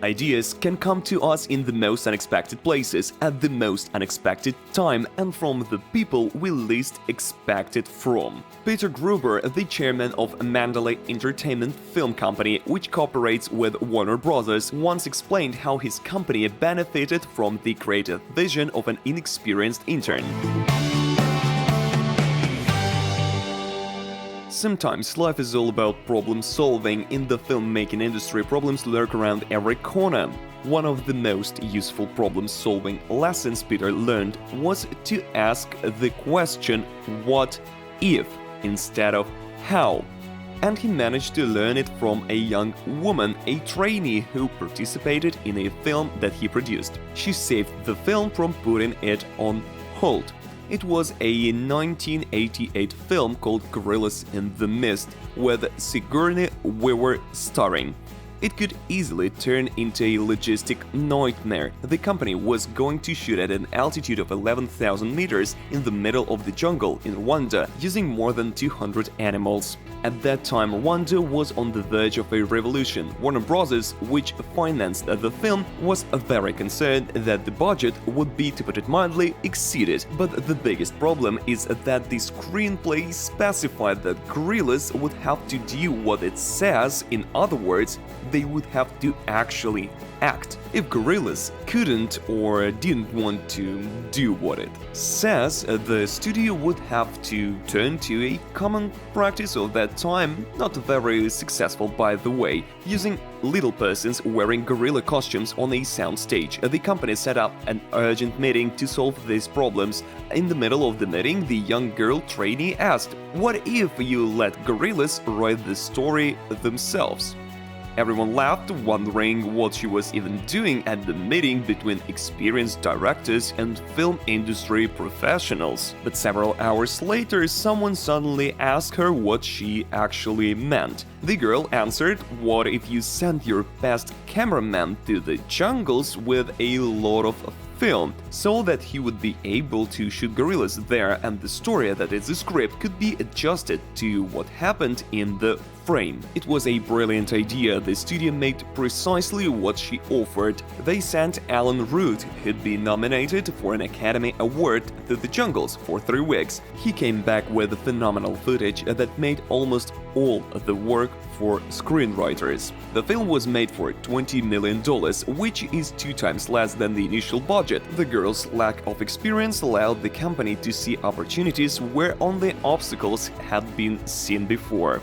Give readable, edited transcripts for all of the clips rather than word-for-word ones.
Ideas can come to us in the most unexpected places, at the most unexpected time, and from the people we least expect it from. Peter Gruber, the chairman of Mandalay Entertainment Film Company, which cooperates with Warner Bros., once explained how his company benefited from the creative vision of an inexperienced intern. Sometimes life is all about problem solving. In the filmmaking industry, problems lurk around every corner. One of the most useful problem-solving lessons Peter learned was to ask the question "what if?" instead of "how?" And he managed to learn it from a young woman, a trainee who participated in a film that he produced. She saved the film from putting it on hold. It was a 1988 film called Gorillas in the Mist, with Sigourney Weaver starring. It could easily turn into a logistic nightmare. The company was going to shoot at an altitude of 11,000 meters in the middle of the jungle in Rwanda, using more than 200 animals. At that time, Rwanda was on the verge of a revolution. Warner Bros., which financed the film, was very concerned that the budget would be, to put it mildly, exceeded. But the biggest problem is that the screenplay specified that gorillas would have to do what it says. In other words, they would have to actually act. If gorillas couldn't or didn't want to do what it says, the studio would have to turn to a common practice of that time, not very successful by the way, using little persons wearing gorilla costumes on a soundstage. The company set up an urgent meeting to solve these problems. In the middle of the meeting, the young girl trainee asked, "What if you let gorillas write the story themselves?" Everyone laughed, wondering what she was even doing at the meeting between experienced directors and film industry professionals. But several hours later, someone suddenly asked her what she actually meant. The girl answered, "What if you sent your best cameraman to the jungles with a lot of film, so that he would be able to shoot gorillas there, and the story that is the script could be adjusted to what happened in the frame." It was a brilliant idea. The studio made precisely what she offered. They sent Alan Root, who'd been nominated for an Academy Award, to the jungles for 3 weeks. He came back with phenomenal footage that made almost all the work for screenwriters. The film was made for $20 million, which is 2 times less than the initial budget. The girl's lack of experience allowed the company to see opportunities where only obstacles had been seen before.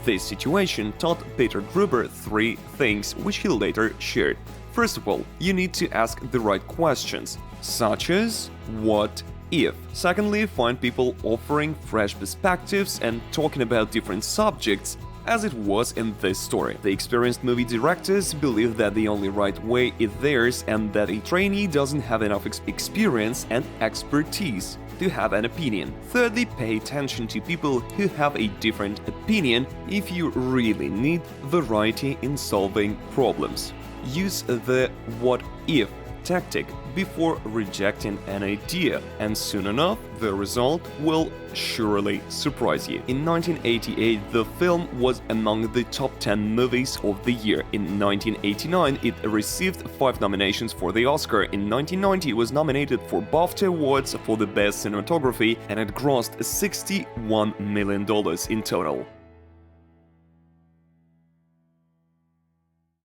This situation taught Peter Gruber 3 things, which he later shared. First of all, you need to ask the right questions, such as "what if?" Secondly, find people offering fresh perspectives and talking about different subjects, as it was in this story. The experienced movie directors believe that the only right way is theirs and that a trainee doesn't have enough experience and expertise to have an opinion. Thirdly, pay attention to people who have a different opinion if you really need variety in solving problems. Use the "what if" tactic before rejecting an idea, and soon enough, the result will surely surprise you. In 1988, the film was among the top 10 movies of the year. In 1989, it received 5 nominations for the Oscar. In 1990, it was nominated for BAFTA Awards for the Best Cinematography, and it grossed $61 million in total.